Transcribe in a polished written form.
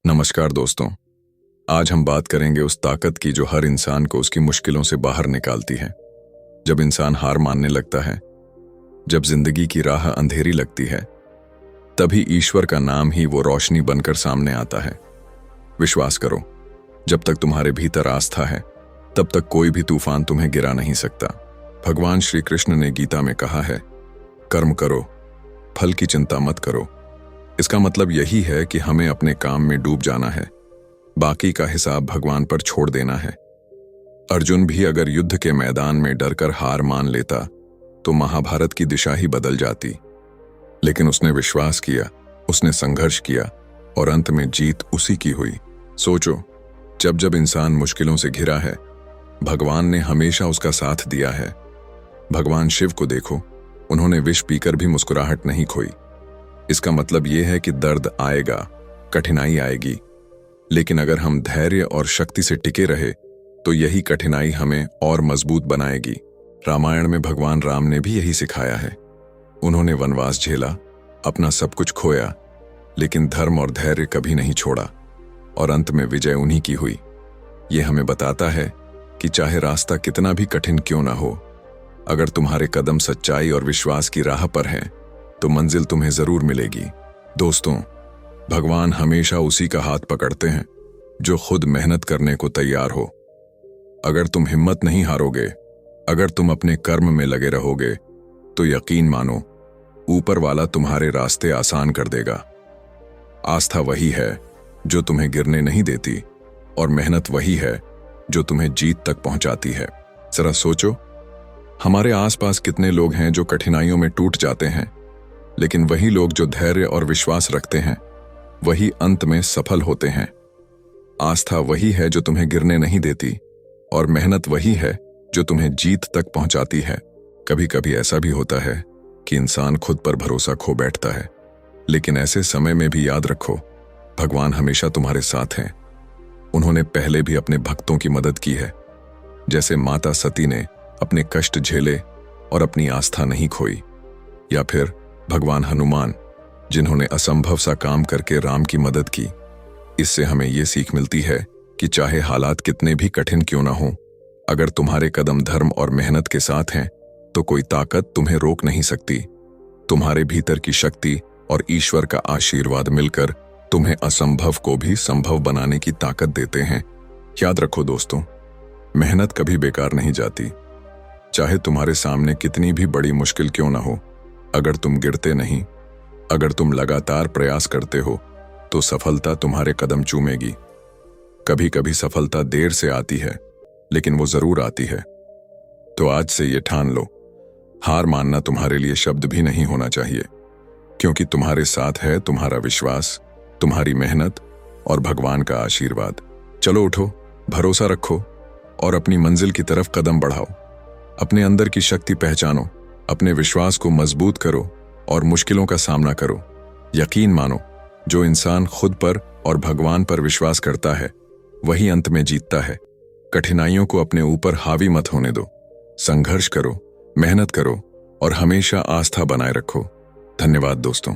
नमस्कार दोस्तों। आज हम बात करेंगे उस ताकत की जो हर इंसान को उसकी मुश्किलों से बाहर निकालती है। जब इंसान हार मानने लगता है, जब जिंदगी की राह अंधेरी लगती है, तभी ईश्वर का नाम ही वो रोशनी बनकर सामने आता है। विश्वास करो, जब तक तुम्हारे भीतर आस्था है, तब तक कोई भी तूफान तुम्हें गिरा नहीं सकता। भगवान श्री कृष्ण ने गीता में कहा है, कर्म करो, फल की चिंता मत करो। इसका मतलब यही है कि हमें अपने काम में डूब जाना है, बाकी का हिसाब भगवान पर छोड़ देना है। अर्जुन भी अगर युद्ध के मैदान में डरकर हार मान लेता तो महाभारत की दिशा ही बदल जाती, लेकिन उसने विश्वास किया, उसने संघर्ष किया और अंत में जीत उसी की हुई। सोचो, जब जब इंसान मुश्किलों से घिरा है, भगवान ने हमेशा उसका साथ दिया है। भगवान शिव को देखो, उन्होंने विष पीकर भी मुस्कुराहट नहीं खोई। इसका मतलब यह है कि दर्द आएगा, कठिनाई आएगी, लेकिन अगर हम धैर्य और शक्ति से टिके रहे तो यही कठिनाई हमें और मजबूत बनाएगी। रामायण में भगवान राम ने भी यही सिखाया है। उन्होंने वनवास झेला, अपना सब कुछ खोया, लेकिन धर्म और धैर्य कभी नहीं छोड़ा और अंत में विजय उन्हीं की हुई। ये हमें बताता है कि चाहे रास्ता कितना भी कठिन क्यों ना हो, अगर तुम्हारे कदम सच्चाई और विश्वास की राह पर हैं, तो मंजिल तुम्हें जरूर मिलेगी। दोस्तों, भगवान हमेशा उसी का हाथ पकड़ते हैं जो खुद मेहनत करने को तैयार हो। अगर तुम हिम्मत नहीं हारोगे, अगर तुम अपने कर्म में लगे रहोगे, तो यकीन मानो, ऊपर वाला तुम्हारे रास्ते आसान कर देगा। आस्था वही है जो तुम्हें गिरने नहीं देती और मेहनत वही है जो तुम्हें जीत तक पहुंचाती है। जरा सोचो, हमारे आसपास कितने लोग हैं जो कठिनाइयों में टूट जाते हैं, लेकिन वही लोग जो धैर्य और विश्वास रखते हैं, वही अंत में सफल होते हैं। आस्था वही है जो तुम्हें गिरने नहीं देती और मेहनत वही है जो तुम्हें जीत तक पहुंचाती है। कभी कभी ऐसा भी होता है कि इंसान खुद पर भरोसा खो बैठता है, लेकिन ऐसे समय में भी याद रखो, भगवान हमेशा तुम्हारे साथ हैं। उन्होंने पहले भी अपने भक्तों की मदद की है, जैसे माता सती ने अपने कष्ट झेले और अपनी आस्था नहीं खोई, या फिर भगवान हनुमान, जिन्होंने असंभव सा काम करके राम की मदद की। इससे हमें यह सीख मिलती है कि चाहे हालात कितने भी कठिन क्यों ना हो, अगर तुम्हारे कदम धर्म और मेहनत के साथ हैं, तो कोई ताकत तुम्हें रोक नहीं सकती। तुम्हारे भीतर की शक्ति और ईश्वर का आशीर्वाद मिलकर तुम्हें असंभव को भी संभव बनाने की ताकत देते हैं। याद रखो दोस्तों, मेहनत कभी बेकार नहीं जाती। चाहे तुम्हारे सामने कितनी भी बड़ी मुश्किल क्यों ना हो, अगर तुम गिरते नहीं, अगर तुम लगातार प्रयास करते हो, तो सफलता तुम्हारे कदम चूमेगी। कभी कभी सफलता देर से आती है, लेकिन वो जरूर आती है। तो आज से ये ठान लो, हार मानना तुम्हारे लिए शब्द भी नहीं होना चाहिए, क्योंकि तुम्हारे साथ है तुम्हारा विश्वास, तुम्हारी मेहनत और भगवान का आशीर्वाद। चलो उठो, भरोसा रखो और अपनी मंजिल की तरफ कदम बढ़ाओ। अपने अंदर की शक्ति पहचानो, अपने विश्वास को मजबूत करो और मुश्किलों का सामना करो। यकीन मानो, जो इंसान खुद पर और भगवान पर विश्वास करता है, वही अंत में जीतता है। कठिनाइयों को अपने ऊपर हावी मत होने दो। संघर्ष करो, मेहनत करो और हमेशा आस्था बनाए रखो। धन्यवाद दोस्तों।